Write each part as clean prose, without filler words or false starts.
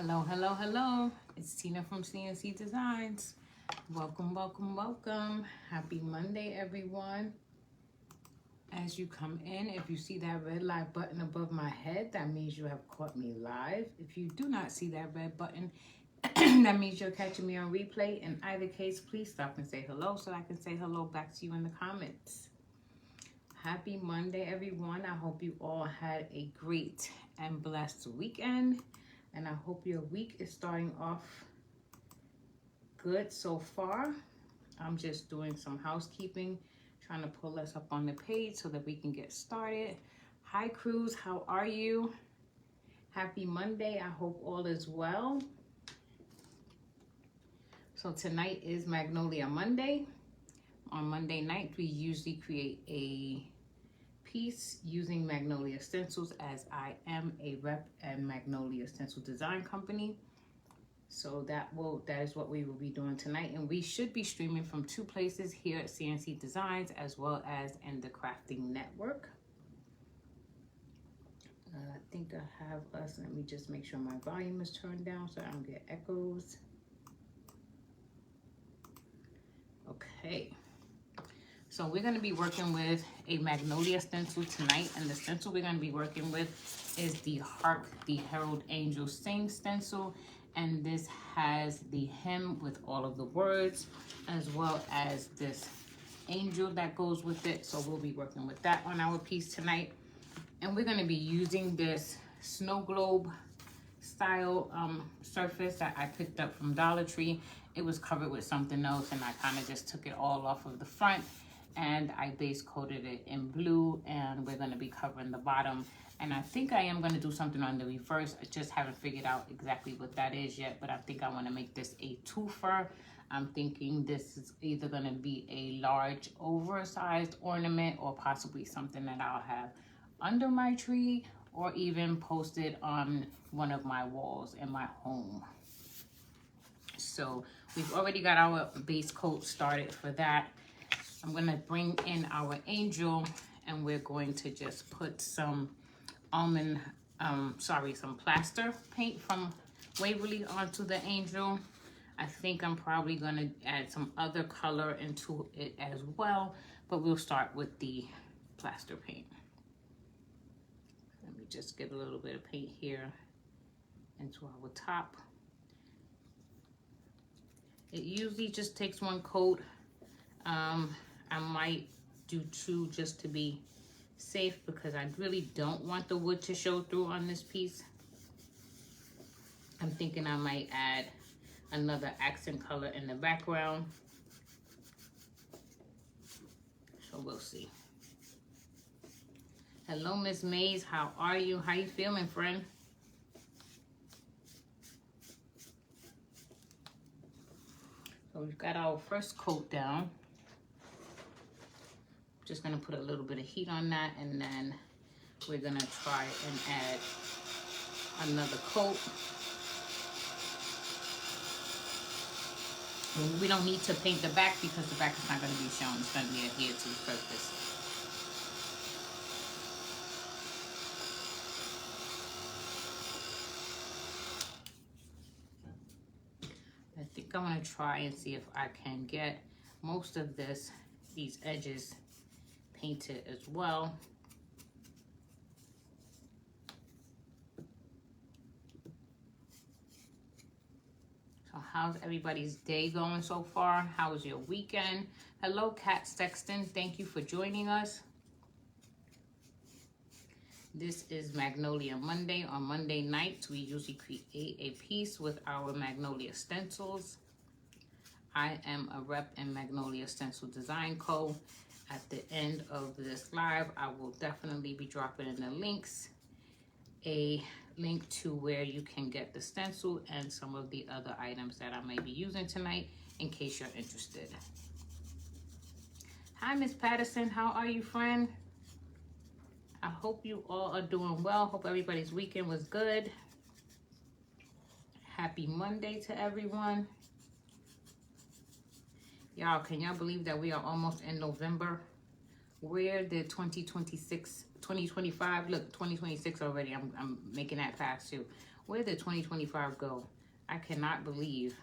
Hello, hello, hello. It's Tina from CNC Designs. Welcome, welcome, welcome. Happy Monday, everyone. As you come in, if you see that red live button above my head, that means you have caught me live. If you do not see that red button, that means you're catching me on replay. In either case, please stop and say hello so I can say hello back to you in the comments. Happy Monday, everyone. I hope you all had a great and blessed weekend. And I hope your week is starting off good so far. I'm just doing some housekeeping, trying to pull us up on the page so that we can get started. Hi, Cruz. How are you? Happy Monday. I hope all is well. So tonight is Magnolia Monday. On Monday night, we usually create a piece using Magnolia stencils, as I am a rep at Magnolia Stencil Design Company. So that is what we will be doing tonight, and we should be streaming from two places here at CNC Designs as well as in the Crafting Network. I think I have us. Let me just make sure my volume is turned down so I don't get echoes. Okay. So we're going to be working with a Magnolia stencil tonight, and the stencil we're going to be working with is the Hark the Herald Angel Sing stencil, and this has the hymn with all of the words as well as this angel that goes with it. So we'll be working with that on our piece tonight, and we're going to be using this snow globe style surface that I picked up from Dollar Tree. It was covered with something else, and I kind of just took it all off of the front and I base coated it in blue, and we're going to be covering the bottom. And I think I am going to do something on the reverse. I just haven't figured out exactly what that is yet, but I think I want to make this a twofer. I'm thinking this is either going to be a large oversized ornament or possibly something that I'll have under my tree or even posted on one of my walls in my home. So we've already got our base coat started for that. I'm going to bring in our angel, and we're going to just put some some plaster paint from Waverly onto the angel. I think I'm probably going to add some other color into it as well, but we'll start with the plaster paint. Let me just get a little bit of paint here into our top. It usually just takes one coat. I might do two just to be safe because I really don't want the wood to show through on this piece. I'm thinking I might add another accent color in the background. So we'll see. Hello, Miss Mays. How are you? How you feeling, friend? So we've got our first coat down. Just gonna put a little bit of heat on that, and then we're gonna try and add another coat. And we don't need to paint the back because the back is not gonna be shown. It's gonna be adhered to the surface. I think I'm gonna try and see if I can get most of these edges painted as well. So how's everybody's day going so far? How was your weekend? Hello, Kat Sexton. Thank you for joining us. This is Magnolia Monday. On Monday nights, we usually create a piece with our Magnolia stencils. I am a rep in Magnolia Stencil Design Co. At the end of this live, I will definitely be dropping in the links, a link to where you can get the stencil and some of the other items that I may be using tonight in case you're interested. Hi, Miss Patterson. How are you, friend? I hope you all are doing well. Hope everybody's weekend was good. Happy Monday to everyone. Y'all, can y'all believe that we are almost in November? Where did 2026 2025. Look, 2026 already. I'm making that fast too. Where did 2025 go? I cannot believe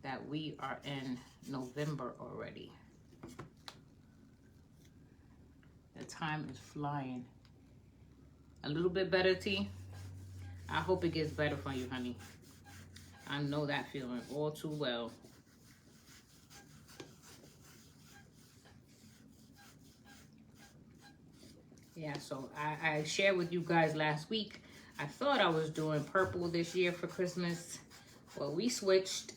that we are in November already. The time is flying. A little bit better, T. I hope it gets better for you, honey. I know that feeling all too well. Yeah, so I shared with you guys last week. I thought I was doing purple this year for Christmas. Well, we switched.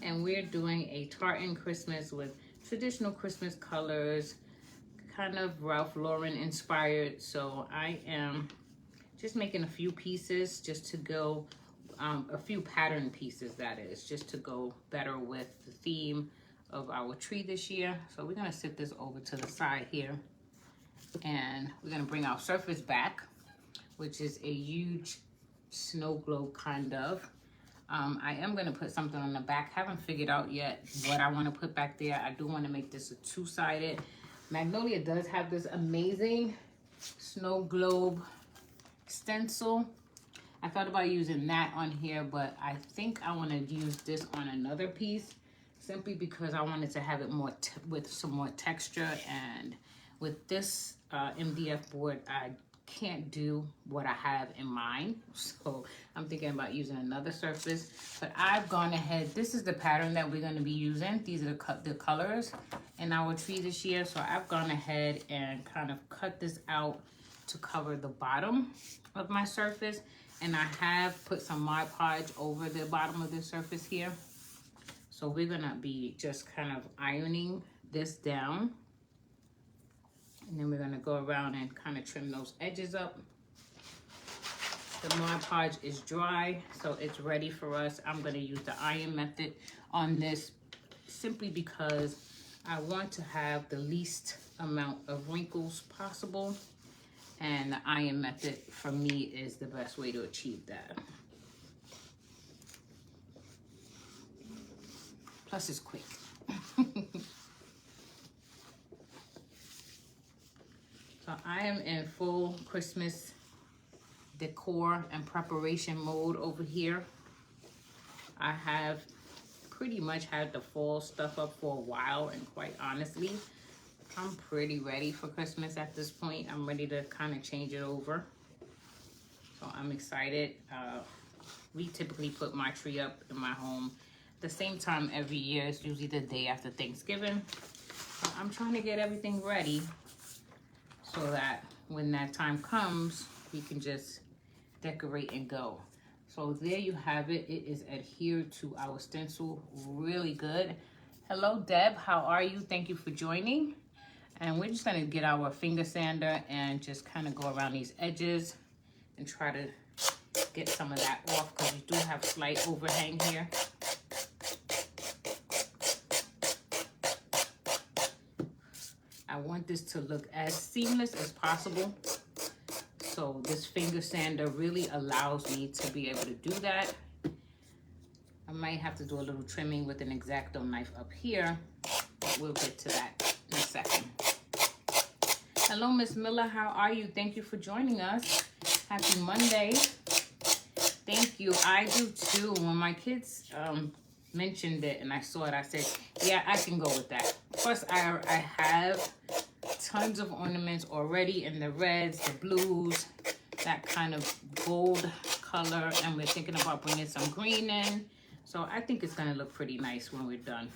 And we're doing a tartan Christmas with traditional Christmas colors. Kind of Ralph Lauren inspired. So I am just making a few pieces just to go, a few pattern pieces that is, just to go better with the theme of our tree this year. So we're gonna sit this over to the side here. And we're gonna bring our surface back, which is a huge snow globe kind of. I am gonna put something on the back. Haven't figured out yet what I wanna put back there. I do wanna make this a two-sided. Magnolia does have this amazing snow globe stencil. I thought about using that on here, but I think I wanna use this on another piece simply because I wanted to have it more with some more texture. And with this MDF board, I can't do what I have in mind. So I'm thinking about using another surface, but I've gone ahead. This is the pattern that we're going to be using. These are the colors in our tree this year. So I've gone ahead and kind of cut this out to cover the bottom of my surface. And I have put some Mod Podge over the bottom of the surface here. So we're going to be just kind of ironing this down. And then we're gonna go around and kind of trim those edges up. The Mod Podge is dry, so it's ready for us. I'm gonna use the iron method on this simply because I want to have the least amount of wrinkles possible. And the iron method for me is the best way to achieve that. Plus it's quick. So I am in full Christmas decor and preparation mode over here. I have pretty much had the fall stuff up for a while, and quite honestly, I'm pretty ready for Christmas at this point. I'm ready to kind of change it over. So I'm excited. We typically put my tree up in my home the same time every year. It's usually the day after Thanksgiving. So I'm trying to get everything ready so that when that time comes, we can just decorate and go. So there you have it. It is adhered to our stencil really good. Hello, Deb. How are you? Thank you for joining. And we're just gonna get our finger sander and just kind of go around these edges and try to get some of that off because we do have slight overhang here. I want this to look as seamless as possible. So this finger sander really allows me to be able to do that. I might have to do a little trimming with an X-Acto knife up here, but we'll get to that in a second. Hello, Miss Miller. How are you? Thank you for joining us. Happy Monday. Thank you. I do too. When my kids mentioned it and I saw it, I said, yeah, I can go with that. Plus, I have tons of ornaments already in the reds, the blues, that kind of gold color, and we're thinking about bringing some green in. So I think it's gonna look pretty nice when we're done.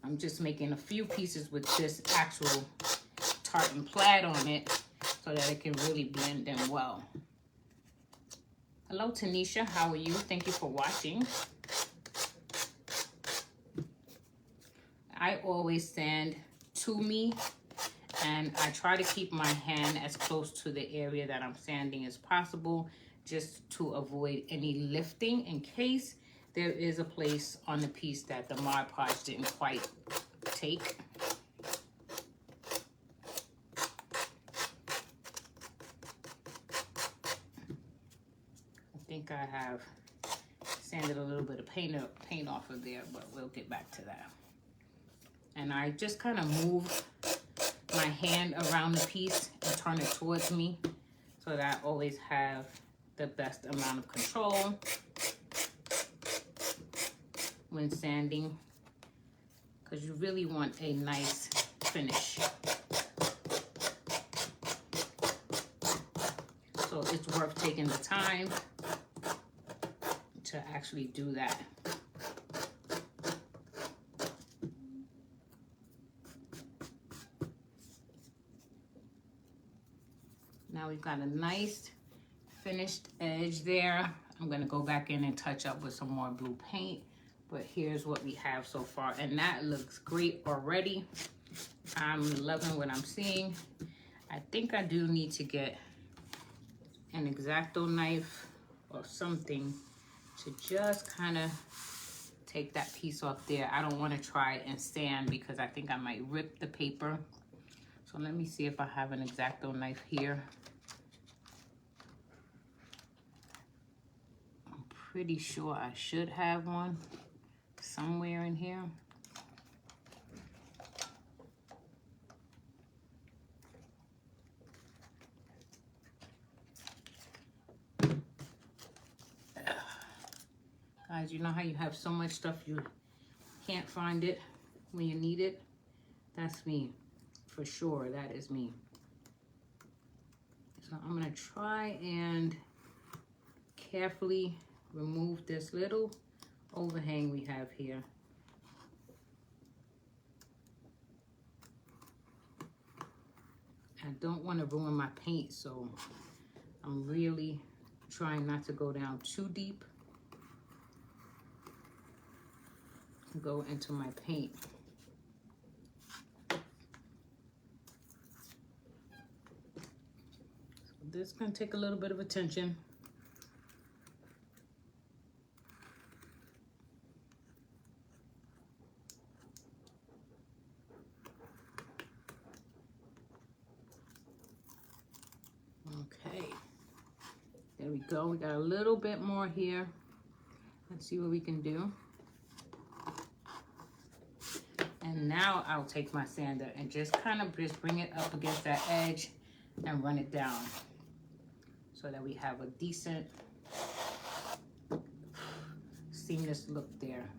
I'm just making a few pieces with this actual tartan plaid on it so that it can really blend in well. Hello, Tanisha. How are you? Thank you for watching. I always sand to me, and I try to keep my hand as close to the area that I'm sanding as possible, just to avoid any lifting in case there is a place on the piece that the Mod Podge didn't quite take. I think I have sanded a little bit of paint off of there, but we'll get back to that. And I just kind of move my hand around the piece and turn it towards me so that I always have the best amount of control when sanding, because you really want a nice finish. So it's worth taking the time to actually do that. Now we've got a nice finished edge there. I'm gonna go back in and touch up with some more blue paint, but here's what we have so far, and that looks great already. I'm loving what I'm seeing. I think I do need to get an X-Acto knife or something to just kind of take that piece off there. I don't want to try and sand because I think I might rip the paper. So let me see if I have an X-Acto knife here. I'm pretty sure I should have one somewhere in here. Guys, you know how you have so much stuff you can't find it when you need it? That's me, for sure. That is me. So I'm gonna try and carefully remove this little overhang we have here. I don't want to ruin my paint, so I'm really trying not to go down too deep. Go into my paint. So this is going to take a little bit of attention. Okay, there we go. We got a little bit more here. Let's see what we can do. And now I'll take my sander and just kind of just bring it up against that edge and run it down so that we have a decent seamless look there.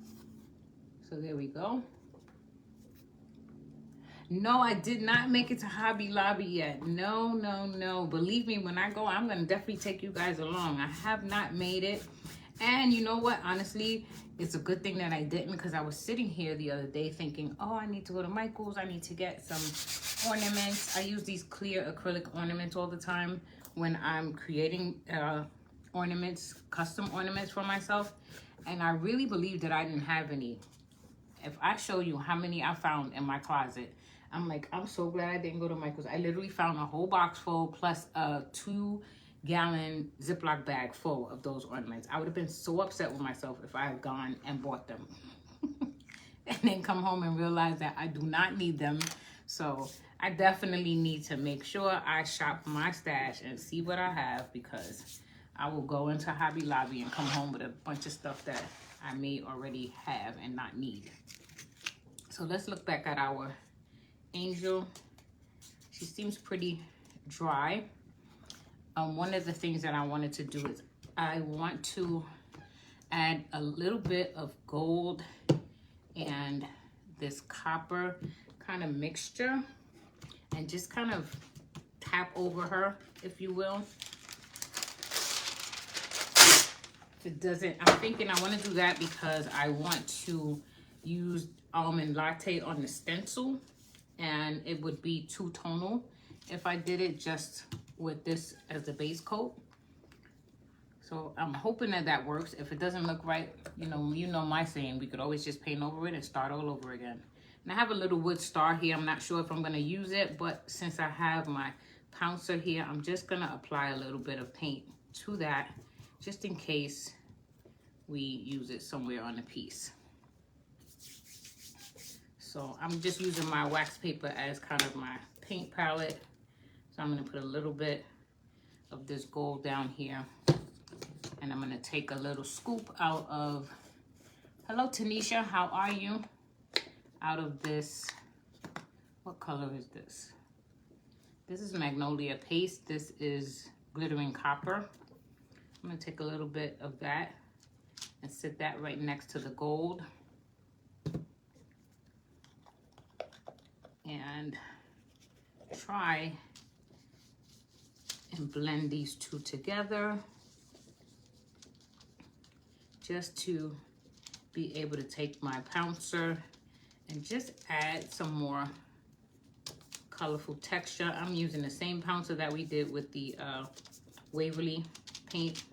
So there we go. No, I did not make it to Hobby Lobby yet. No, no, no. Believe me, when I go, I'm going to definitely take you guys along. I have not made it. And you know what? Honestly, it's a good thing that I didn't, because I was sitting here the other day thinking, oh, I need to go to Michael's. I need to get some ornaments. I use these clear acrylic ornaments all the time when I'm creating ornaments, custom ornaments for myself. And I really believe that I didn't have any. If I show you how many I found in my closet, I'm like, I'm so glad I didn't go to Michael's. I literally found a whole box full plus a 2-gallon Ziploc bag full of those ornaments. I would have been so upset with myself if I had gone and bought them and then come home and realize that I do not need them. So I definitely need to make sure I shop my stash and see what I have, because I will go into Hobby Lobby and come home with a bunch of stuff that I may already have and not need. So let's look back at our angel. She seems pretty dry. One of the things that I wanted to do is I want to add a little bit of gold and this copper kind of mixture and just kind of tap over her, if you will. If it doesn't, I'm thinking I want to do that because I want to use almond latte on the stencil, and it would be two-tonal if I did it just with this as the base coat. So I'm hoping that that works. If it doesn't look right, you know my saying, we could always just paint over it and start all over again. And I have a little wood star here. I'm not sure if I'm going to use it, but since I have my pouncer here, I'm just going to apply a little bit of paint to that just in case we use it somewhere on the piece. So I'm just using my wax paper as kind of my paint palette. So I'm going to put a little bit of this gold down here. And I'm going to take a little scoop out of, hello Tanisha, how are you? Out of this, what color is this? This is Magnolia Paste. This is Glittering Copper. I'm gonna take a little bit of that and sit that right next to the gold. And try and blend these two together just to be able to take my pouncer and just add some more colorful texture. I'm using the same pouncer that we did with the Waverly paint.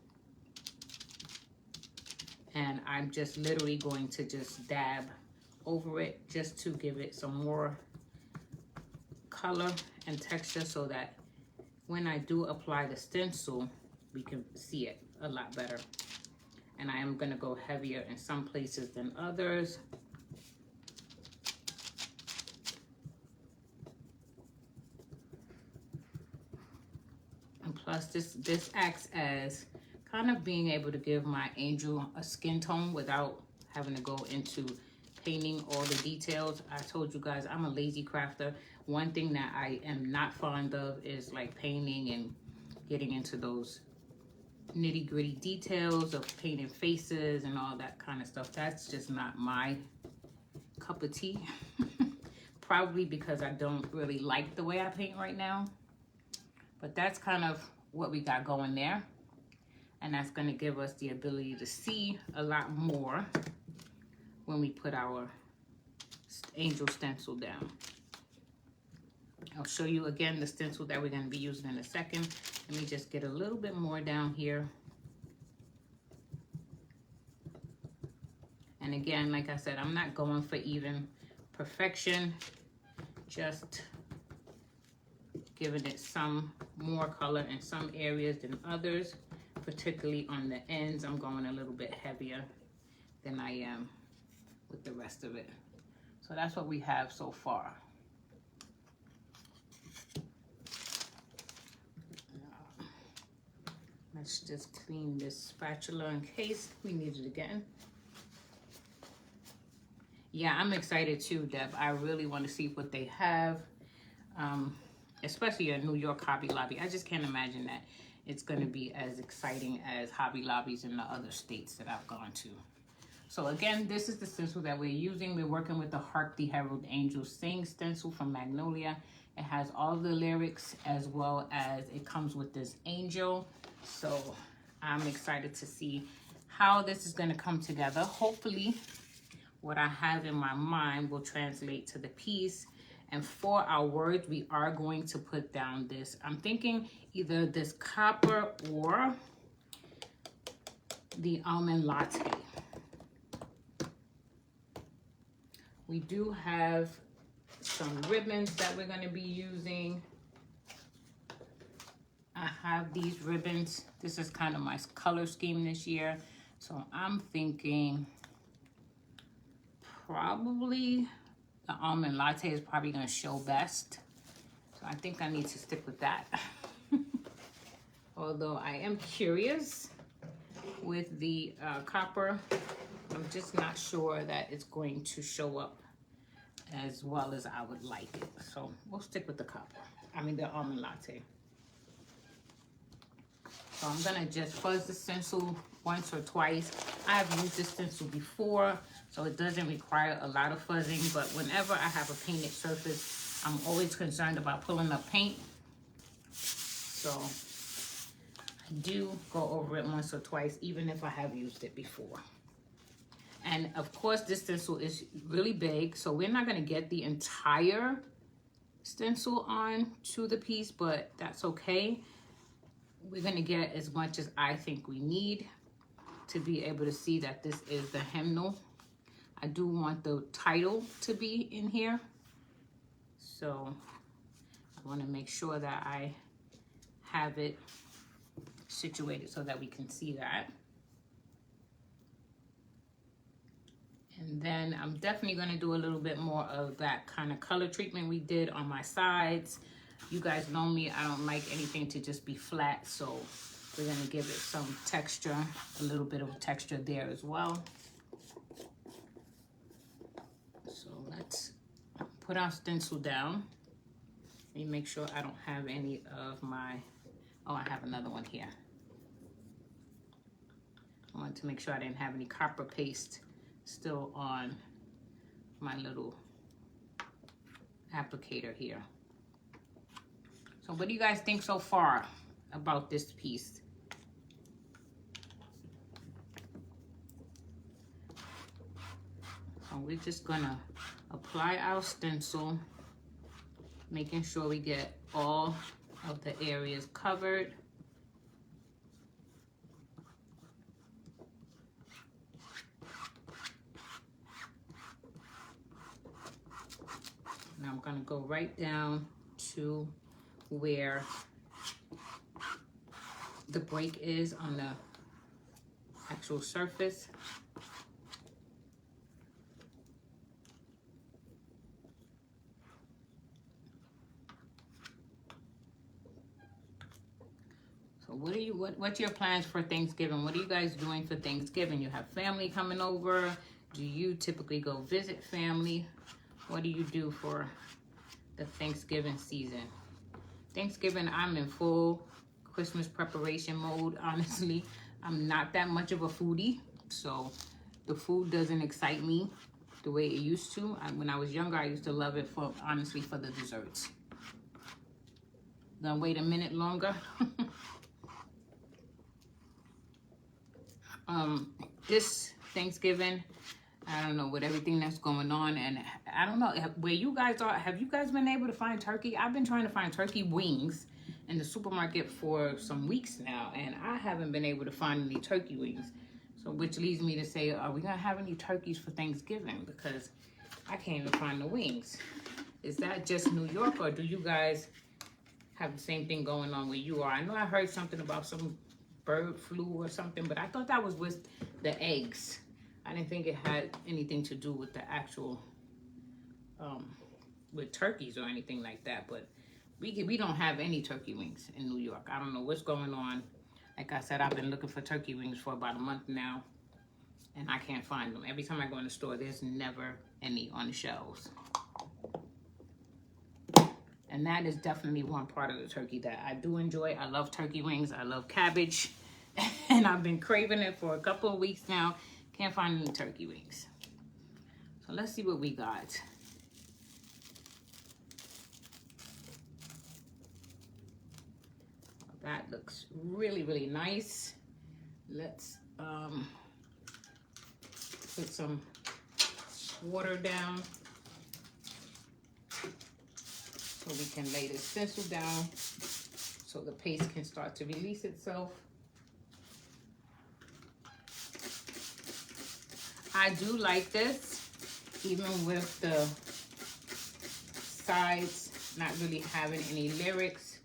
And I'm just literally going to just dab over it just to give it some more color and texture so that when I do apply the stencil, we can see it a lot better. And I am gonna go heavier in some places than others. And plus this acts as kind of being able to give my angel a skin tone without having to go into painting all the details. I told you guys I'm a lazy crafter. One thing that I am not fond of is like painting and getting into those nitty gritty details of painting faces and all that kind of stuff. That's just not my cup of tea. Probably because I don't really like the way I paint right now. But that's kind of what we got going there. And that's going to give us the ability to see a lot more when we put our angel stencil down. I'll show you again the stencil that we're going to be using in a second. Let me just get a little bit more down here. And again, like I said, I'm not going for even perfection, just giving it some more color in some areas than others, particularly on the ends. I'm going a little bit heavier than I am with the rest of it. So that's what we have so far. Let's just clean this spatula in case we need it again. Yeah, I'm excited too, Deb. I really want to see what they have, especially at New York Hobby Lobby. I just can't imagine that it's going to be as exciting as Hobby Lobbies in the other states that I've gone to. So again, this is the stencil that we're using. We're working with the Hark the Herald Angel Sing stencil from Magnolia. It has all the lyrics as well as it comes with this angel. So I'm excited to see how this is going to come together. Hopefully what I have in my mind will translate to the piece. And for our words, we are going to put down this. I'm thinking either this copper or the almond latte. We do have some ribbons that we're going to be using. I have these ribbons. This is kind of my color scheme this year. So I'm thinking probably the almond latte is probably going to show best. So I think I need to stick with that. Although I am curious with the copper. I'm just not sure that it's going to show up as well as I would like it. So we'll stick with the copper. I mean the almond latte. So I'm gonna just fuzz the stencil once or twice. I've used this stencil before, so it doesn't require a lot of fuzzing, but whenever I have a painted surface, I'm always concerned about pulling up paint. So I do go over it once or twice, even if I have used it before. And of course, this stencil is really big, so we're not gonna get the entire stencil on to the piece, but that's okay. We're gonna get as much as I think we need to be able to see that this is the hymnal. I do want the title to be in here. So I wanna make sure that I have it situated so that we can see that. And then I'm definitely gonna do a little bit more of that kind of color treatment we did on my sides. You guys know me, I don't like anything to just be flat, so we're gonna give it some texture, a little bit of texture there as well. So let's put our stencil down. Let me make sure I don't have any of my, oh, I have another one here. I wanted to make sure I didn't have any copper paste still on my little applicator here. So what do you guys think so far about this piece? So we're just gonna apply our stencil, making sure we get all of the areas covered. Now I'm gonna go right down to where the break is on the actual surface. So what's your plans for Thanksgiving? What are you guys doing for Thanksgiving? You have family coming over? Do you typically go visit family? What do you do for the Thanksgiving season? Thanksgiving, I'm in full Christmas preparation mode, honestly. I'm not that much of a foodie, so the food doesn't excite me the way it used to. When I was younger, I used to love it honestly for the desserts. Gonna wait a minute longer. This Thanksgiving, I don't know, with everything that's going on, and I don't know where you guys are. Have you guys been able to find turkey? I've been trying to find turkey wings in the supermarket for some weeks now, and I haven't been able to find any turkey wings. So which leads me to say, are we gonna have any turkeys for Thanksgiving? Because I can't even find the wings. Is that just New York, or do you guys have the same thing going on where you are? I know I heard something about some bird flu or something, but I thought that was with the eggs. I didn't think it had anything to do with the actual, with turkeys or anything like that. But we don't have any turkey wings in New York. I don't know what's going on. Like I said, I've been looking for turkey wings for about a month now, and I can't find them. Every time I go in the store, there's never any on the shelves. And that is definitely one part of the turkey that I do enjoy. I love turkey wings. I love cabbage. And I've been craving it for a couple of weeks now. Can't find any turkey wings. So let's see what we got. That looks really, really nice. Let's put some water down so we can lay the stencil down so the paste can start to release itself. I do like this, even with the sides not really having any lyrics.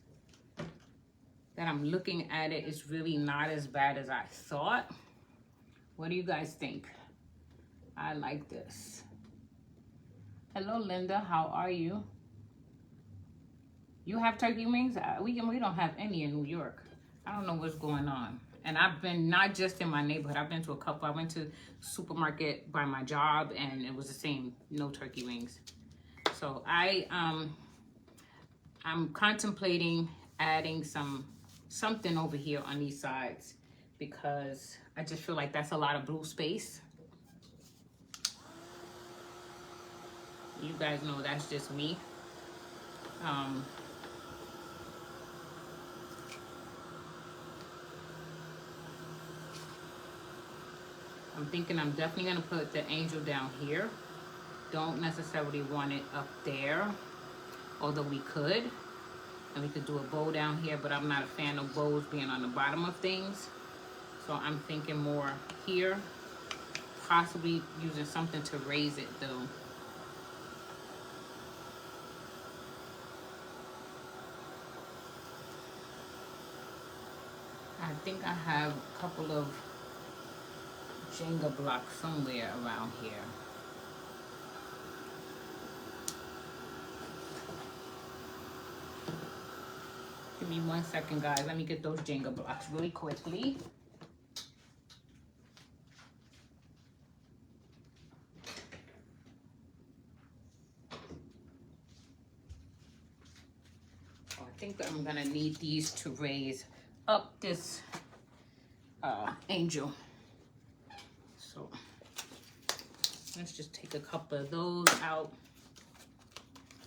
That I'm looking at it, it's really not as bad as I thought. What do you guys think? I like this. Hello, Linda. How are you? You have turkey wings? We don't have any in New York. I don't know what's going on. And I've been not just in my neighborhood. I've been to a couple. I went to supermarket by my job, and it was the same. No turkey wings. So I'm contemplating adding something over here on these sides, because I just feel like that's a lot of blue space. You guys know that's just me. I'm thinking I'm definitely gonna put the angel down here. Don't necessarily want it up there, although we could. And we could do a bow down here, but I'm not a fan of bows being on the bottom of things. So I'm thinking more here, possibly using something to raise it though. I think I have a couple of Jenga blocks somewhere around here. Give me 1 second, guys. Let me get those Jenga blocks really quickly. think that I'm gonna need these to raise up this angel. So let's just take a couple of those out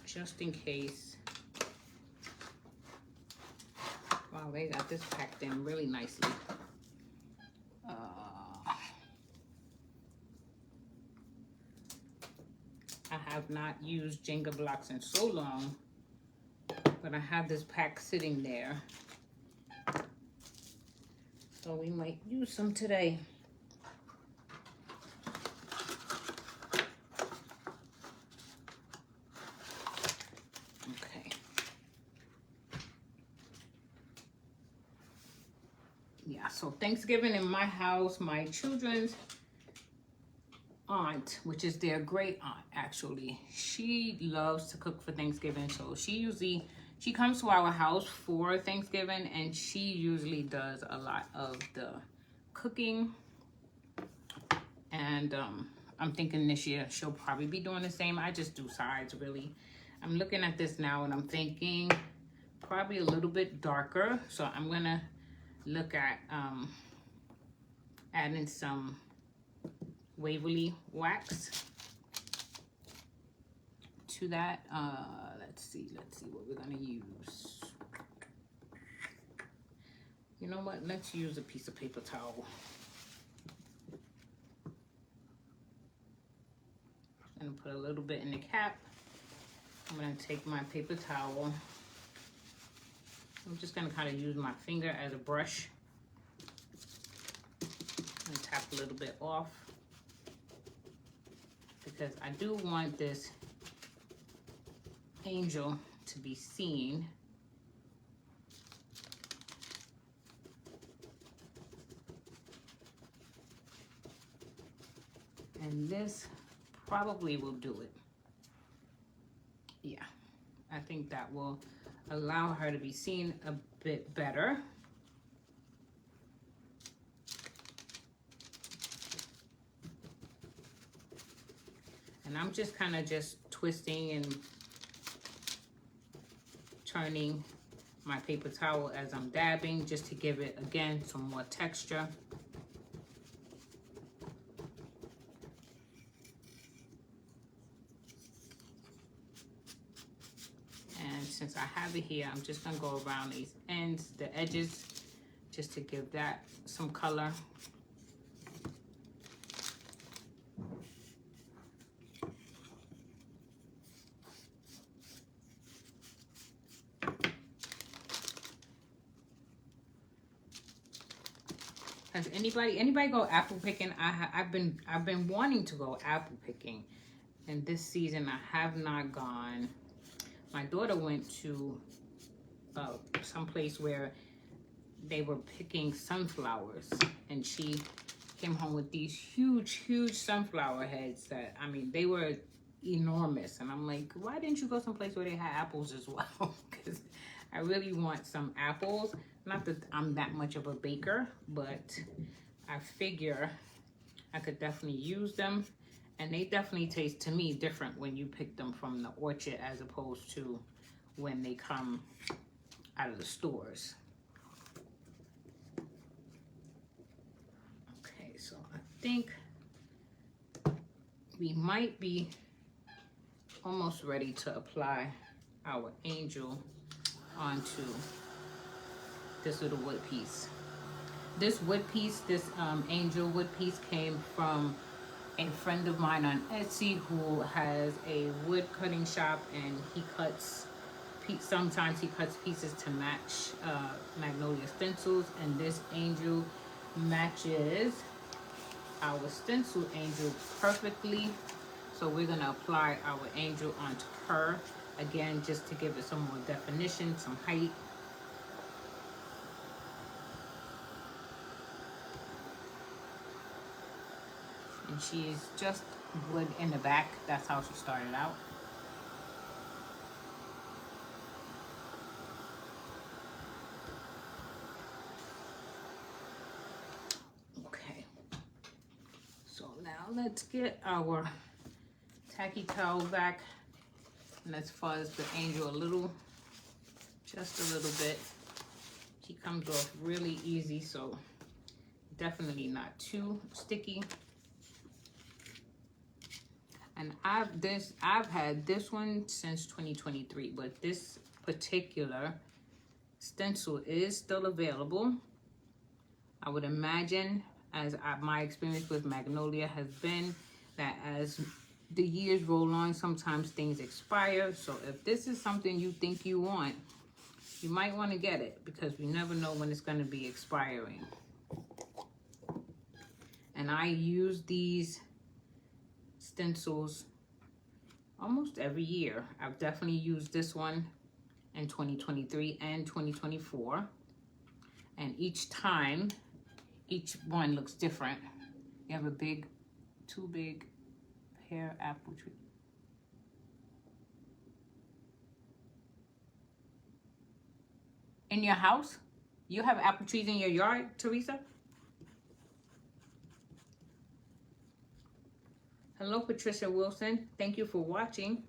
just in case. Wow, they got this packed in really nicely. I have not used Jenga blocks in so long, but I have this pack sitting there. So we might use some today. Okay. Yeah, so Thanksgiving in my house, my children's aunt, which is their great aunt actually, she loves to cook for Thanksgiving. So she comes to our house for Thanksgiving, and she usually does a lot of the cooking. And I'm thinking this year she'll probably be doing the same. I just do sides really. I'm looking at this now and I'm thinking probably a little bit darker. So I'm gonna look at adding some Waverly wax to that. Let's see what we're gonna use. You know what? Let's use a piece of paper towel. I'm gonna put a little bit in the cap. I'm gonna take my paper towel. I'm just gonna kind of use my finger as a brush and tap a little bit off, because I do want this angel to be seen. And this probably will do it. Yeah, I think that will allow her to be seen a bit better. And I'm just kind of just twisting and turning my paper towel as I'm dabbing, just to give it, again, some more texture. And since I have it here, I'm just gonna go around these ends, the edges, just to give that some color. Has anybody go apple picking? I've been wanting to go apple picking, and this season I have not gone. My daughter went to some place where they were picking sunflowers, and she came home with these huge sunflower heads that, I mean, they were enormous. And I'm like, why didn't you go someplace where they had apples as well? Because I really want some apples. Not that I'm that much of a baker, but I figure I could definitely use them. And they definitely taste, to me, different when you pick them from the orchard as opposed to when they come out of the stores. Okay, so I think we might be almost ready to apply our angel onto this little wood piece. This wood piece, this angel wood piece, came from a friend of mine on Etsy who has a wood cutting shop, and he cuts, sometimes he cuts pieces to match magnolia stencils, and this angel matches our stencil angel perfectly. So we're gonna apply our angel onto her, again, just to give it some more definition, some height. And she's just wood in the back. That's how she started out. Okay. So now let's get our tacky towel back. And let's fuzz the angel a little, just a little bit. She comes off really easy, so definitely not too sticky. And I've had this one since 2023, but this particular stencil is still available. I would imagine, my experience with Magnolia has been, that as the years roll on, sometimes things expire. So if this is something you think you want, you might want to get it, because we never know when it's going to be expiring. And I use these stencils almost every year. I've definitely used this one in 2023 and 2024. And each time, each one looks different. You have two big pear apple tree. In your house? You have apple trees in your yard, Teresa? Hello, Patricia Wilson. Thank you for watching.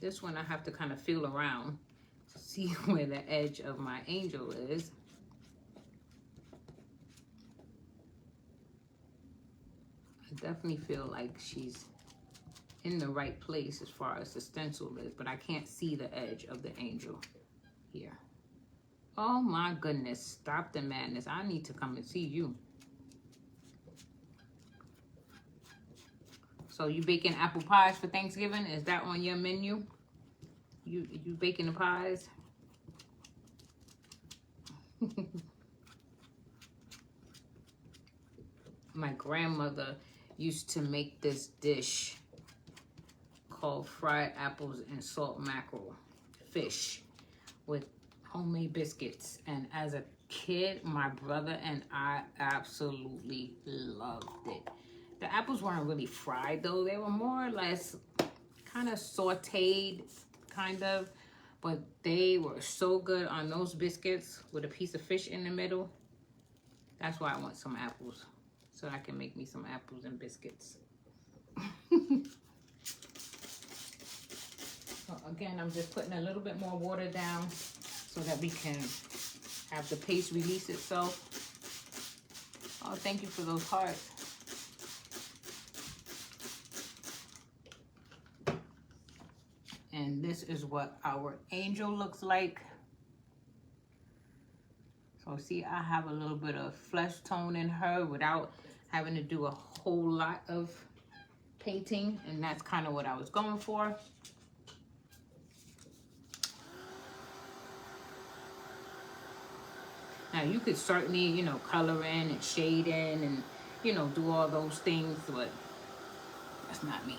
This one I have to kind of feel around to see where the edge of my angel is. I definitely feel like she's in the right place as far as the stencil is, but I can't see the edge of the angel here. Oh my goodness, stop the madness. I need to come and see you. So you baking apple pies for Thanksgiving? Is that on your menu? You baking the pies? My grandmother used to make this dish called fried apples and salt mackerel fish with homemade biscuits. And as a kid, my brother and I absolutely loved it. The apples weren't really fried though. They were more or less kind of sauteed, kind of. But they were so good on those biscuits with a piece of fish in the middle. That's why I want some apples, so I can make me some apples and biscuits. So again, I'm just putting a little bit more water down so that we can have the paste release itself. Oh, thank you for those hearts. And this is what our angel looks like. So see, I have a little bit of flesh tone in her without having to do a whole lot of painting. And that's kind of what I was going for. Now you could certainly, you know, color in and shade in and, you know, do all those things, but that's not me.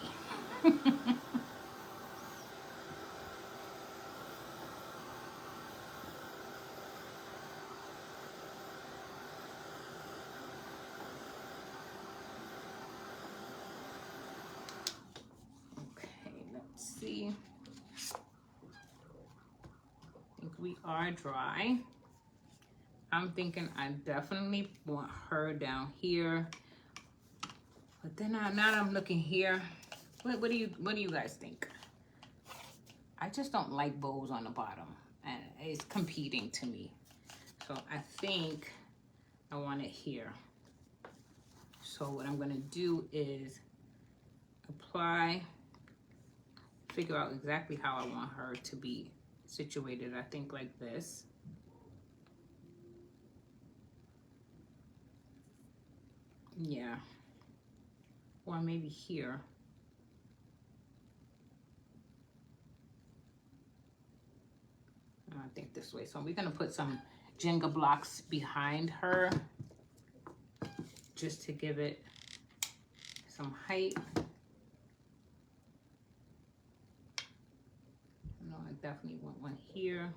See, I think we are dry. I'm thinking I definitely want her down here, but then now I'm looking here. What do you guys think? I just don't like bows on the bottom, and it's competing to me. So I think I want it here. So what I'm gonna do is figure out exactly how I want her to be situated. I think like this. Yeah. Or maybe here. I think this way. So we're gonna put some Jenga blocks behind her just to give it some height. I definitely want one here.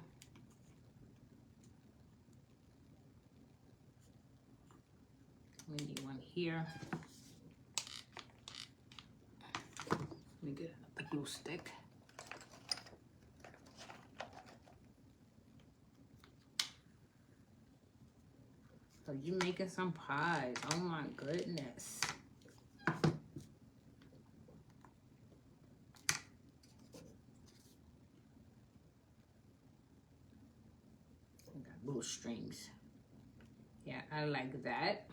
We need one here. Let me get the glue stick. So you making some pies. Oh my goodness. blue strings. Yeah, I like that.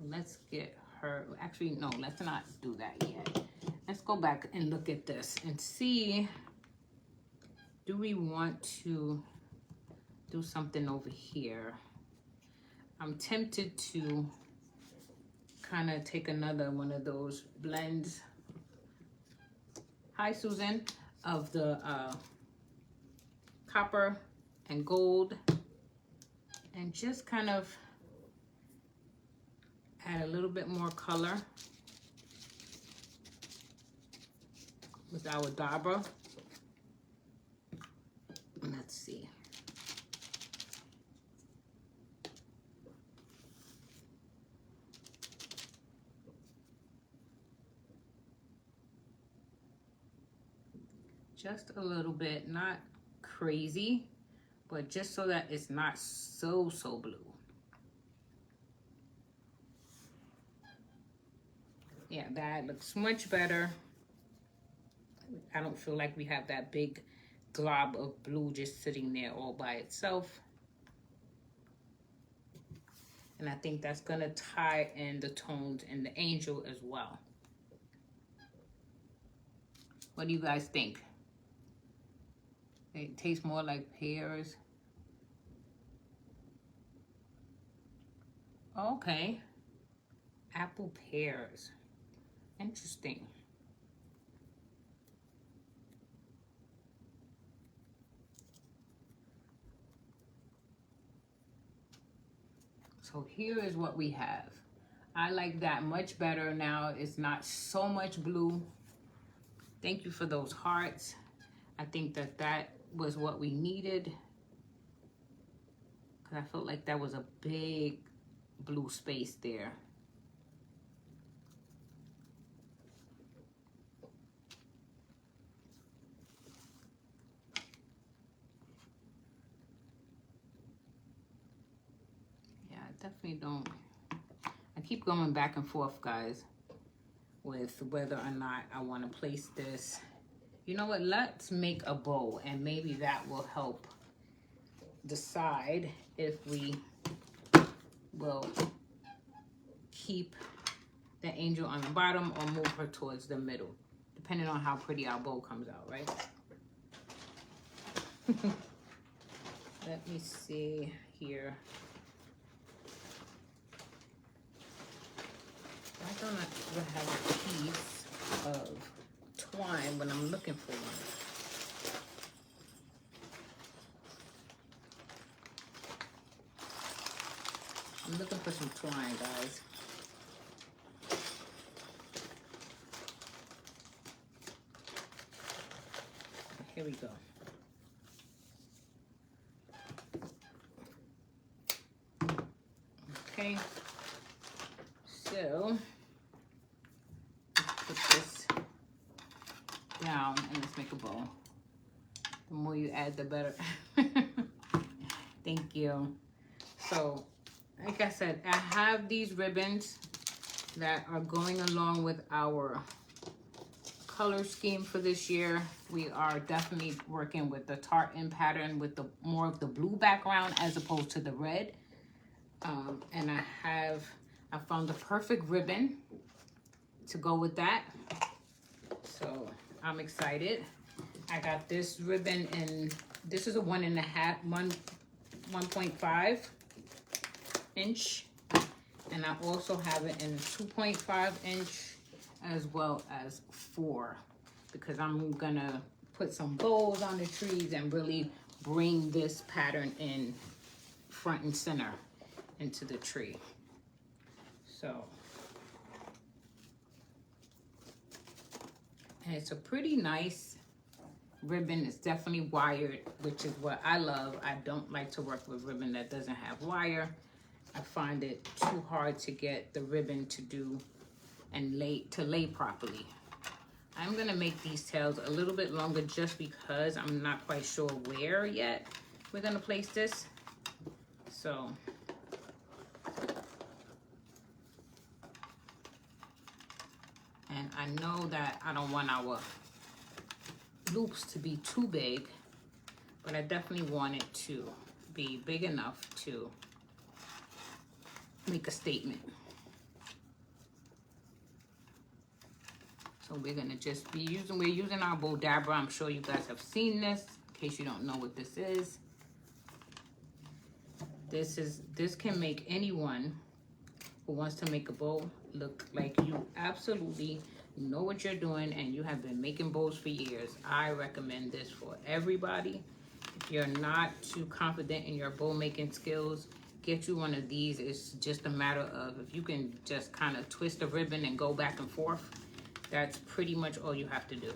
Let's get her, actually, no, let's not do that yet. Let's go back and look at this and see, do we want to do something over here? I'm tempted to kind of take another one of those blends. Hi, Susan, of the copper and gold, and just kind of add a little bit more color with our dauber. Let's see. Just a little bit, not crazy, but just so that it's not so blue. Yeah, that looks much better. I don't feel like we have that big glob of blue just sitting there all by itself. And I think that's gonna tie in the tones in the angel as well. What do you guys think? It tastes more like pears. Okay. Apple pears. Interesting. So here is what we have. I like that much better now. It's not so much blue. Thank you for those hearts. I think that that was what we needed, because I felt like that was a big blue space there. Yeah, I definitely don't. I keep going back and forth, guys, with whether or not I want to place this. You know what? Let's make a bow, and maybe that will help decide if we will keep the angel on the bottom or move her towards the middle, depending on how pretty our bow comes out, right? Let me see here. Why don't I ever have a piece of twine when I'm looking for one? I'm looking for some twine, guys. Here we go. Okay. So, let's put this down and let's make a bow. The more you add, the better. Thank you. So, like I said, I have these ribbons that are going along with our color scheme for this year. We are definitely working with the tartan pattern with the more of the blue background as opposed to the red. And I found the perfect ribbon to go with that. So I'm excited. I got this ribbon in, this is a 1.5 inch. And I also have it in 2.5 inch as well as 4, because I'm gonna put some bows on the trees and really bring this pattern in front and center into the tree. So, and it's a pretty nice ribbon. It's definitely wired, which is what I love. I don't like to work with ribbon that doesn't have wire. I find it too hard to get the ribbon to do and lay properly. I'm gonna make these tails a little bit longer just because I'm not quite sure where yet we're gonna place this. So and I know that I don't want our loops to be too big, but I definitely want it to be big enough to make a statement. So we're gonna just be using, we're using our Bow Dabra. I'm sure you guys have seen this, in case you don't know what this is. This can make anyone who wants to make a bow look like you absolutely know what you're doing and you have been making bows for years. I recommend this for everybody. If you're not too confident in your bow making skills, get you one of these. It's just a matter of if you can just kind of twist the ribbon and go back and forth. That's pretty much all you have to do.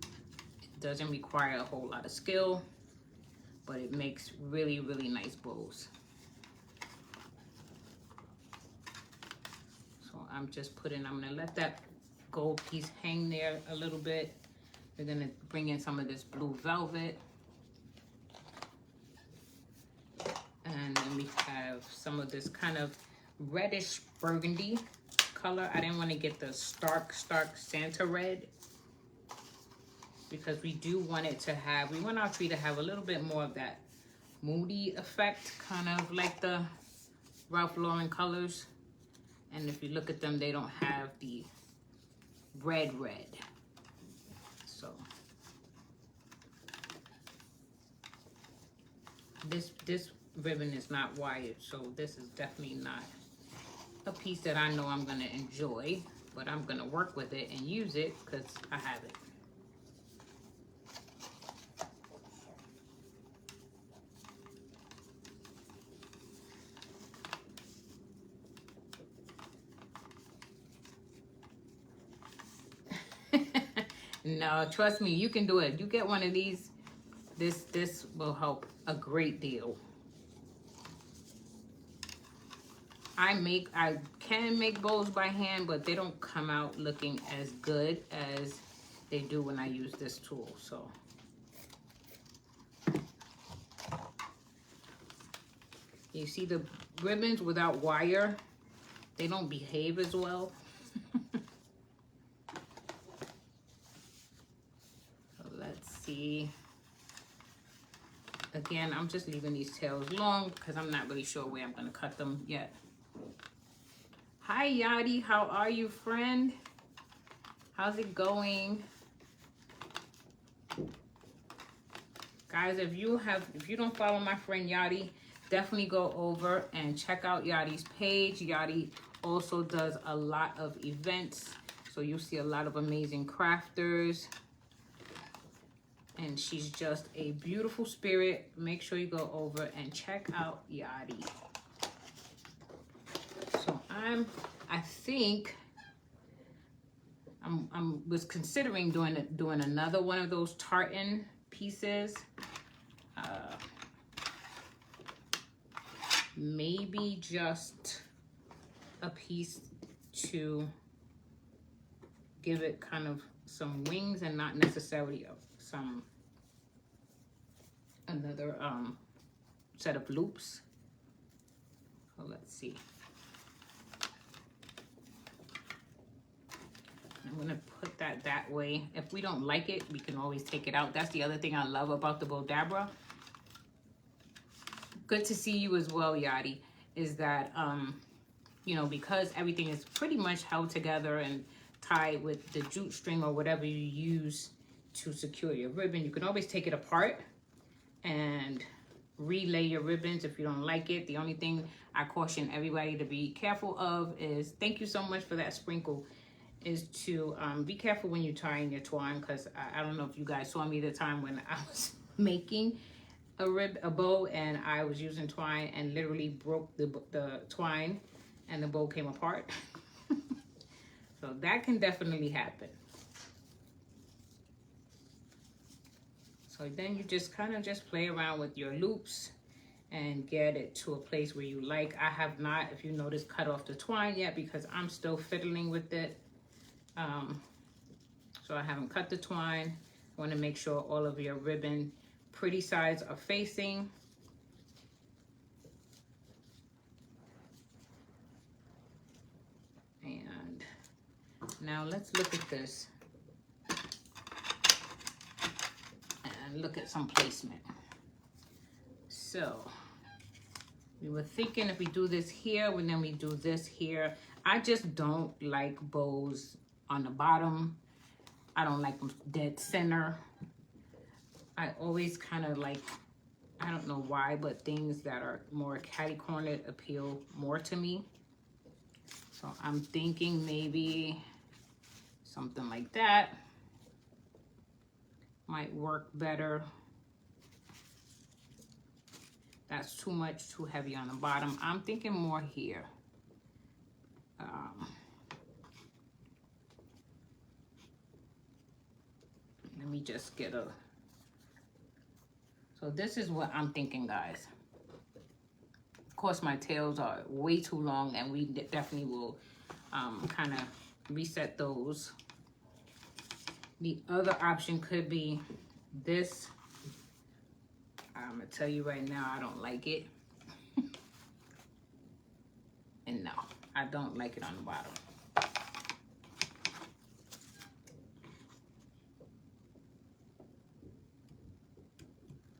It doesn't require a whole lot of skill, but it makes really, really nice bows. So I'm just putting, I'm gonna let that gold piece hang there a little bit. We're gonna bring in some of this blue velvet. And then we have some of this kind of reddish burgundy color. I didn't want to get the stark Santa red because we do want it to have, we want our tree to have a little bit more of that moody effect, kind of like the Ralph Lauren colors. And if you look at them, they don't have the red. So this ribbon is not wired, so this is definitely not a piece that I know I'm gonna enjoy, but I'm gonna work with it and use it because I have it. No, trust me, you can do it. You get one of these, this will help a great deal. I can make bows by hand, but they don't come out looking as good as they do when I use this tool. So you see the ribbons without wire, they don't behave as well. So let's see. Again, I'm just leaving these tails long because I'm not really sure where I'm going to cut them yet. Hi Yadi, how are you, friend? How's it going? Guys, if you don't follow my friend Yadi, definitely go over and check out Yadi's page. Yadi also does a lot of events, so you'll see a lot of amazing crafters. And she's just a beautiful spirit. Make sure you go over and check out Yadi. So I think I was considering doing another one of those tartan pieces. Maybe just a piece to give it kind of some wings and not necessarily another set of loops. So let's see. I'm gonna put that way. If we don't like it, we can always take it out. That's the other thing I love about the Bow Dabra. Good to see you as well, Yadi, is that, you know, because everything is pretty much held together and tied with the jute string or whatever you use to secure your ribbon, you can always take it apart and relay your ribbons if you don't like it. The only thing I caution everybody to be careful of is, thank you so much for that sprinkle, is to be careful when you're tying your twine, because I don't know if you guys saw me the time when I was making a bow and I was using twine and literally broke the twine and the bow came apart. So that can definitely happen. So then you just kind of just play around with your loops and get it to a place where you like. I have not, if you notice, cut off the twine yet because I'm still fiddling with it. So I haven't cut the twine. I want to make sure all of your ribbon pretty sides are facing. And now let's look at this. and look at some placement. So we were thinking if we do this here, and then we do this here. I just don't like bows on the bottom. I don't like them dead center. I always kind of like, I don't know why, but things that are more catty-cornered appeal more to me. So I'm thinking maybe something like that might work better. That's too much, too heavy on the bottom. I'm thinking more here. Let me just get a... So this is what I'm thinking, guys. Of course, my tails are way too long, and we definitely will kind of reset those. The other option could be this. I'm gonna tell you right now, I don't like it. And no, I don't like it on the bottom.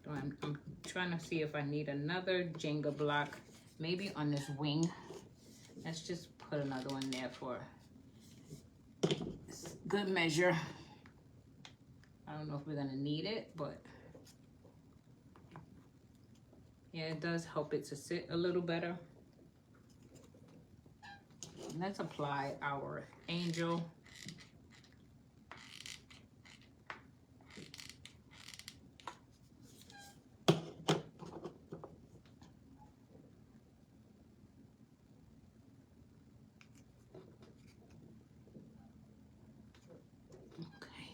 So I'm trying to see if I need another Jenga block, maybe on this wing. Let's just put another one there for good measure. I don't know if we're gonna need it, but yeah, it does help it to sit a little better. Let's apply our angel. Okay.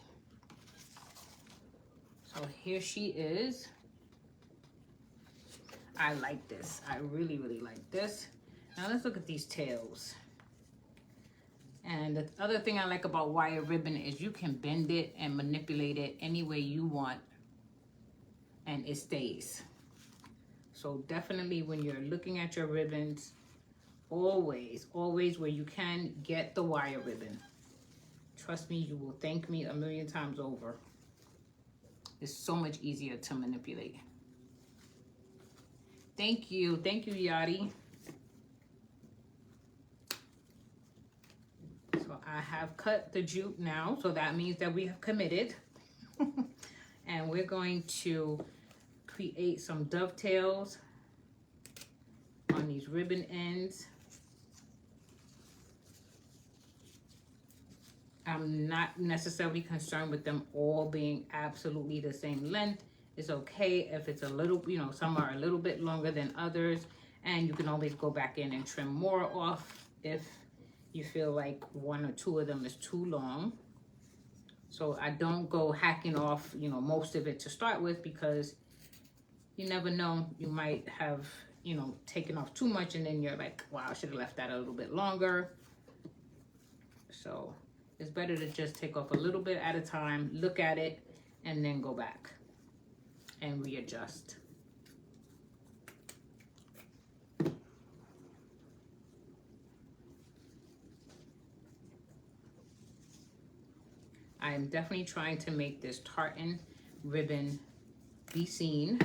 So here she is. I like this. I really, really like this. Now let's look at these tails. And the other thing I like about wire ribbon is you can bend it and manipulate it any way you want and it stays. So definitely when you're looking at your ribbons, always where you can, get the wire ribbon. Trust me, you will thank me a million times over. It's so much easier to manipulate. Thank you, Yadi. So I have cut the jute now, so that means that we have committed. And we're going to create some dovetails on these ribbon ends. I'm not necessarily concerned with them all being absolutely the same length. It's okay if it's a little, you know, some are a little bit longer than others, and you can always go back in and trim more off if you feel like one or two of them is too long. So I don't go hacking off, you know, most of it to start with, because you never know, you might have, you know, taken off too much and then you're like, wow, I should have left that a little bit longer. So it's better to just take off a little bit at a time, look at it, and then go back and readjust. I'm definitely trying to make this tartan ribbon be seen,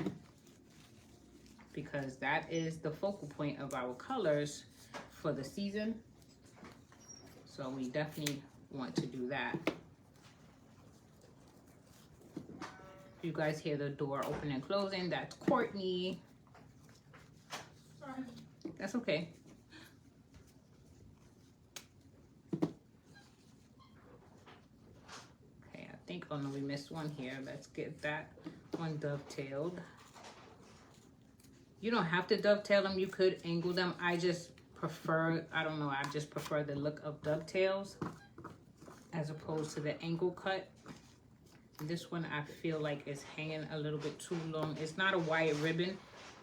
because that is the focal point of our colors for the season. So we definitely want to do that. If you guys hear the door open and closing, that's Courtney. Sorry. That's okay. Okay, I think, oh no, we missed one here. Let's get that one dovetailed. You don't have to dovetail them. You could angle them. I just prefer, I don't know, I just prefer the look of dovetails as opposed to the angle cut. This one I feel like is hanging a little bit too long. It's not a wire ribbon,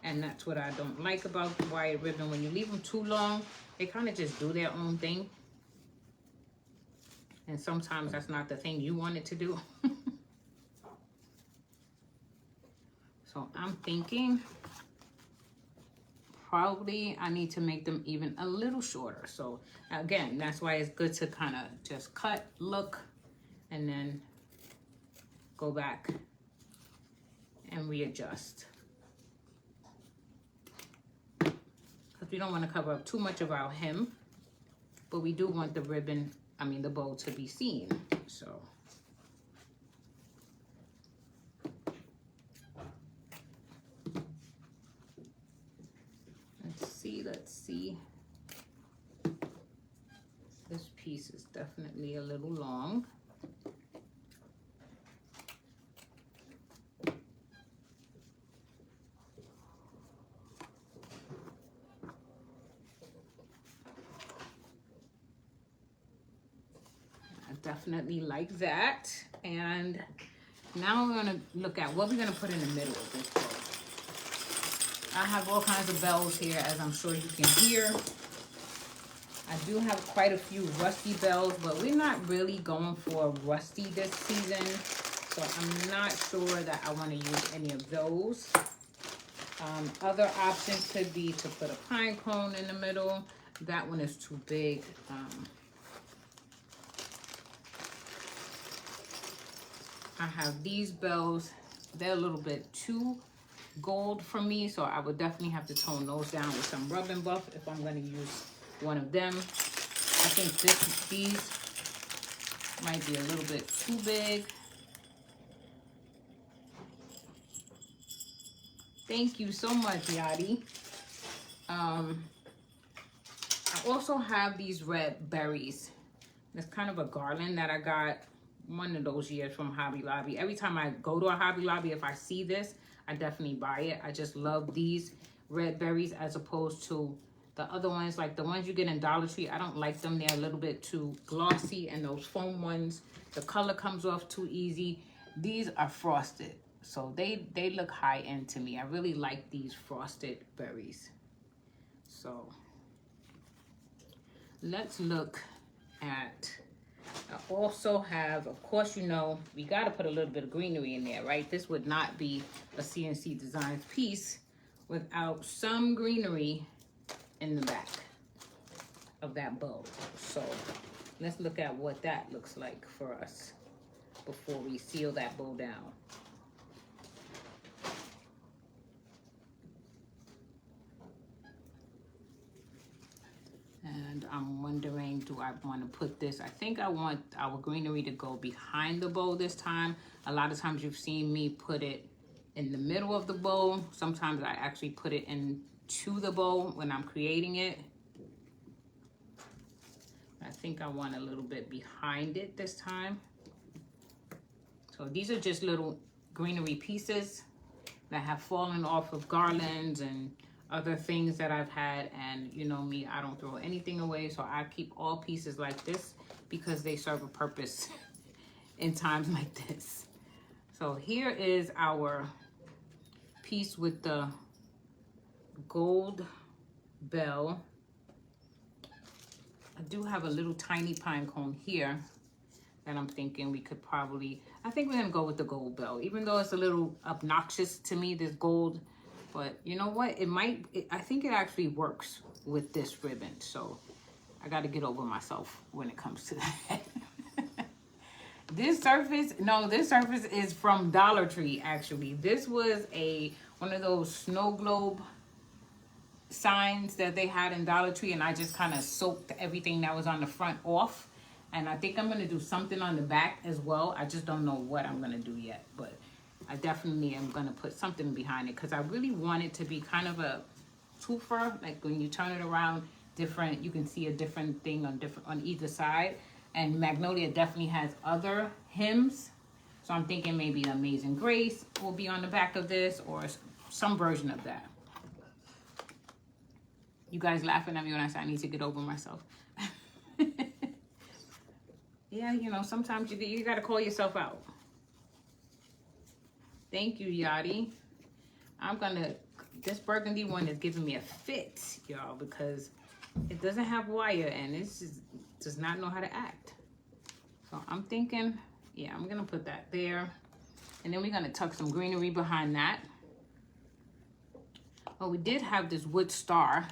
and that's what I don't like about the wire ribbon. When you leave them too long, they kind of just do their own thing. And sometimes that's not the thing you want it to do. So I'm thinking probably I need to make them even a little shorter. So again, that's why it's good to kind of just cut, look, and then go back and readjust. Because we don't want to cover up too much of our hem, but we do want the ribbon, the bow to be seen. So let's see. This piece is definitely a little long. I definitely like that. And now we're gonna look at what we're gonna put in the middle of this bow. I have all kinds of bells here, as I'm sure you can hear. I do have quite a few rusty bells, but we're not really going for rusty this season. So I'm not sure that I want to use any of those. Other options could be to put a pine cone in the middle. That one is too big. I have these bells. They're a little bit too gold for me, so I would definitely have to tone those down with some rub and buff if I'm going to use one of them. I think these might be a little bit too big. Thank you so much, Yadi. I also have these red berries. It's kind of a garland that I got one of those years from Hobby Lobby. Every time I go to a Hobby Lobby, if I see this, I definitely buy it. I just love these red berries as opposed to the other ones, like the ones you get in Dollar Tree. I don't like them. They're a little bit too glossy, and those foam ones, the color comes off too easy. These are frosted, so they look high end to me. I really like these frosted berries. So let's look at, I also have, of course, you know, we got to put a little bit of greenery in there, right? This would not be a CNC Designs piece without some greenery in the back of that bow. So let's look at what that looks like for us before we seal that bow down. And I'm wondering, do I want to put this? I think I want our greenery to go behind the bow this time. A lot of times you've seen me put it in the middle of the bow. Sometimes I actually put it into the bow when I'm creating it. I think I want a little bit behind it this time. So these are just little greenery pieces that have fallen off of garlands and other things that I've had, and you know me, I don't throw anything away, so I keep all pieces like this because they serve a purpose in times like this. So here is our piece with the gold bell. I do have a little tiny pine cone here that I'm thinking we could probably, I think we're gonna go with the gold bell, even though it's a little obnoxious to me, this gold. But you know what? I think it actually works with this ribbon. So I got to get over myself when it comes to that. This surface is from Dollar Tree, actually. This was one of those snow globe signs that they had in Dollar Tree, and I just kind of soaked everything that was on the front off. And I think I'm going to do something on the back as well. I just don't know what I'm going to do yet, but I definitely am going to put something behind it because I really want it to be kind of a twofer. Like when you turn it around, different, you can see a different thing on either side. And Magnolia definitely has other hems. So I'm thinking maybe Amazing Grace will be on the back of this or some version of that. You guys laughing at me when I say I need to get over myself. Yeah, you know, sometimes you got to call yourself out. Thank you, Yadi. This burgundy one is giving me a fit, y'all, because it doesn't have wire and it just does not know how to act. So I'm thinking, yeah, I'm going to put that there. And then we're going to tuck some greenery behind that. Well, we did have this wood star,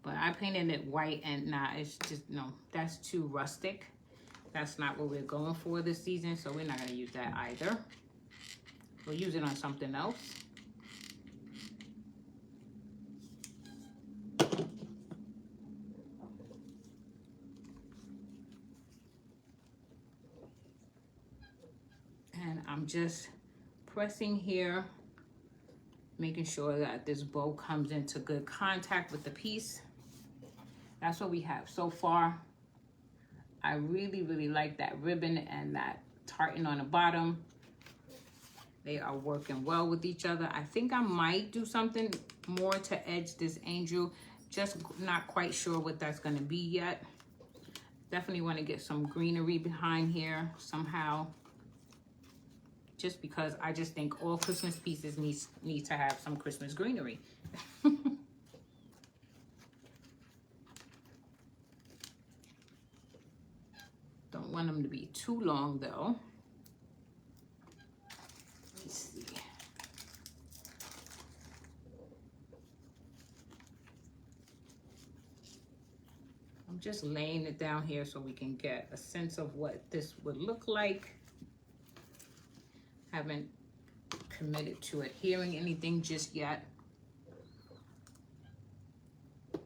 but I painted it white and it's just, no, that's too rustic. That's not what we're going for this season, so we're not going to use that either. We'll use it on something else. And I'm just pressing here, making sure that this bow comes into good contact with the piece. That's what we have so far. I really, really like that ribbon and that tartan on the bottom. They are working well with each other. I think I might do something more to edge this angel. Just not quite sure what that's gonna be yet. Definitely wanna get some greenery behind here somehow. Just because I just think all Christmas pieces need to have some Christmas greenery. Don't want them to be too long though. Let's see. I'm just laying it down here so we can get a sense of what this would look like. Haven't committed to adhering anything just yet. I'm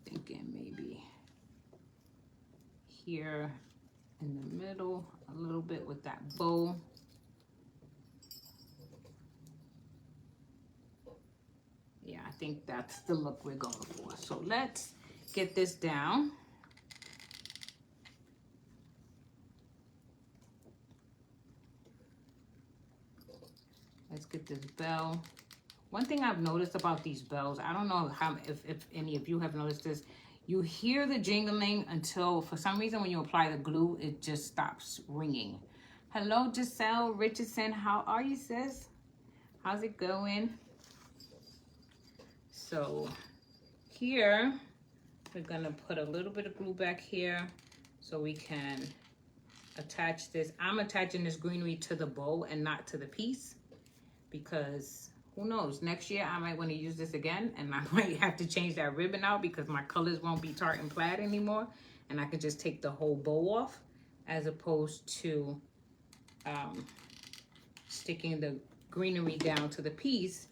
thinking maybe here in the middle a little bit with that bow. Yeah, I think that's the look we're going for. So let's get this down. Let's get this bell. One thing I've noticed about these bells, I don't know how if any of you have noticed this, you hear the jingling until for some reason when you apply the glue, it just stops ringing. Hello, Giselle Richardson. How are you, sis? How's it going? So here, we're gonna put a little bit of glue back here so we can attach this. I'm attaching this greenery to the bow and not to the piece, because who knows, next year I might want to use this again and I might have to change that ribbon out because my colors won't be tartan plaid anymore, and I could just take the whole bow off as opposed to sticking the greenery down to the piece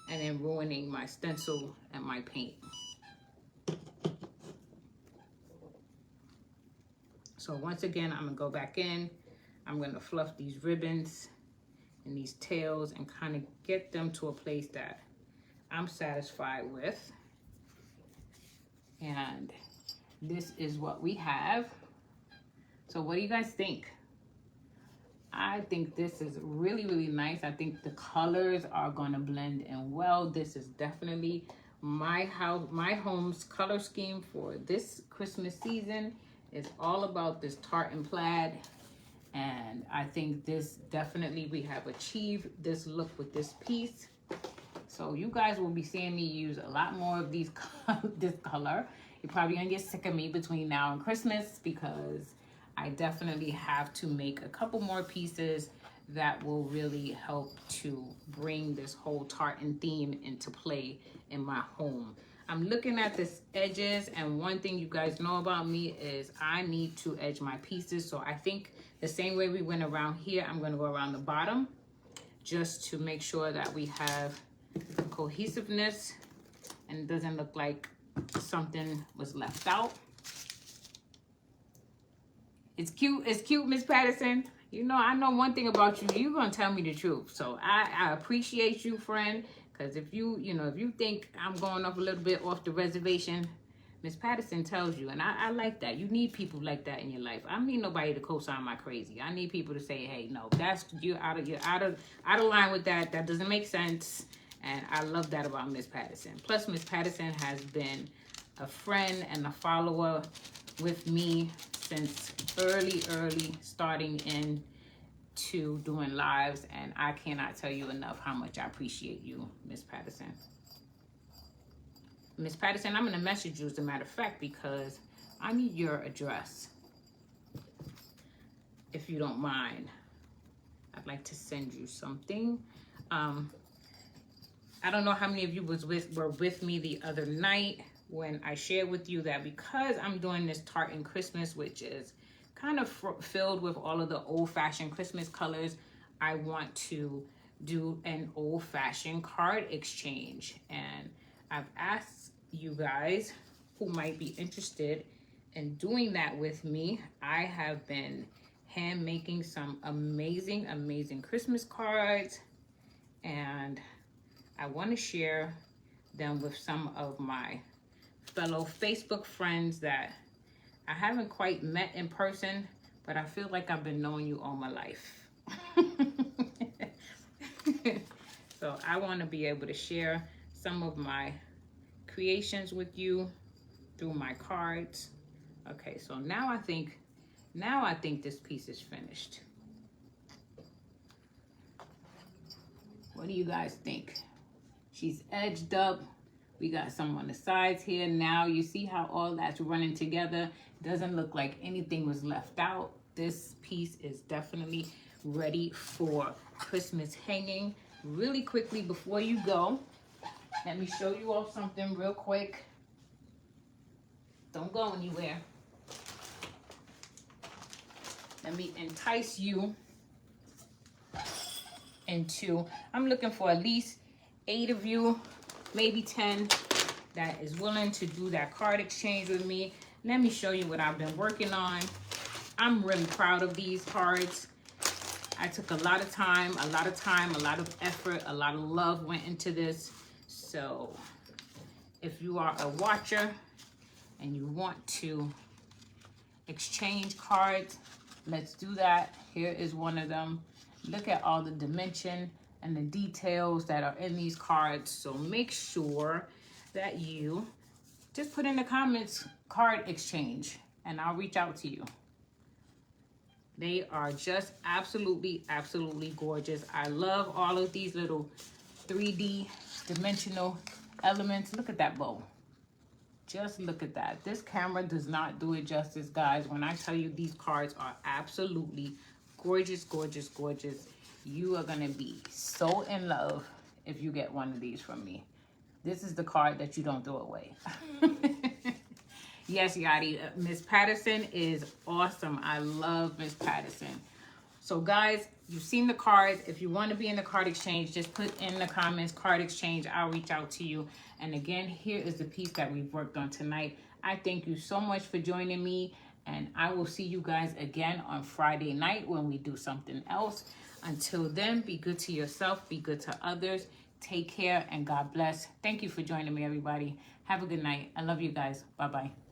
and then ruining my stencil and my paint. So once again, I'm gonna go back in, I'm gonna fluff these ribbons and these tails and kind of get them to a place that I'm satisfied with. And this is what we have. So what do you guys think? I think this is really, really nice. I think the colors are gonna blend in well. This is definitely my home's color scheme for this Christmas season. Is all about this tartan plaid. And I think this definitely, we have achieved this look with this piece. So you guys will be seeing me use a lot more of these this color. You're probably gonna get sick of me between now and Christmas because I definitely have to make a couple more pieces that will really help to bring this whole tartan theme into play in my home. I'm looking at the edges, and one thing you guys know about me is I need to edge my pieces. So I think the same way we went around here, I'm gonna go around the bottom just to make sure that we have cohesiveness and it doesn't look like something was left out. It's cute, Miss Patterson. You know, I know one thing about you, you're gonna tell me the truth. So I appreciate you, friend, because if you think I'm going up a little bit off the reservation, Miss Patterson tells you, and I like that. You need people like that in your life. I don't need nobody to co-sign my crazy. I need people to say, hey, no, you're out of line with that. That doesn't make sense. And I love that about Miss Patterson. Plus, Miss Patterson has been a friend and a follower with me since early starting in to doing lives, and I cannot tell you enough how much I appreciate you, Miss Patterson. Miss Patterson, I'm gonna message you as a matter of fact because I need your address, if you don't mind. I'd like to send you something. I don't know how many of you were with me the other night when I shared with you that because I'm doing this tartan Christmas, which is kind of filled with all of the old-fashioned Christmas colors. I want to do an old-fashioned card exchange, and I've asked you guys who might be interested in doing that with me. I have been hand making some amazing Christmas cards, and I want to share them with some of my fellow Facebook friends that I haven't quite met in person, but I feel like I've been knowing you all my life. So I want to be able to share some of my creations with you through my cards. Okay, so now I think this piece is finished. What do you guys think? She's edged up. We got some on the sides here. Now you see how all that's running together. Doesn't look like anything was left out. This piece is definitely ready for Christmas hanging. Really quickly before you go, let me show you all something real quick. Don't go anywhere. Let me entice you into, I'm looking for at least 8 of you, maybe 10, that is willing to do that card exchange with me. Let me show you what I've been working on. I'm really proud of these cards. I took a lot of time, a lot of effort, a lot of love went into this. So if you are a watcher and you want to exchange cards, let's do that. Here is one of them. Look at all the dimension and the details that are in these cards. So make sure that you just put in the comments card exchange and I'll reach out to you. They are just absolutely gorgeous. I love all of these little 3D dimensional elements. Look at that bow. Just look at that. This camera does not do it justice, guys. When I tell you these cards are absolutely gorgeous. You are gonna be so in love if you get one of these from me. This is the card that you don't throw away. Yes, Yadi, Miss Patterson is awesome. I love Miss Patterson. So guys, you've seen the cards. If you want to be in the card exchange, just put in the comments card exchange. I'll reach out to you. And again, here is the piece that we've worked on tonight. I thank you so much for joining me, and I will see you guys again on Friday night when we do something else. Until then, be good to yourself, be good to others. Take care and God bless. Thank you for joining me, everybody. Have a good night. I love you guys. Bye-bye.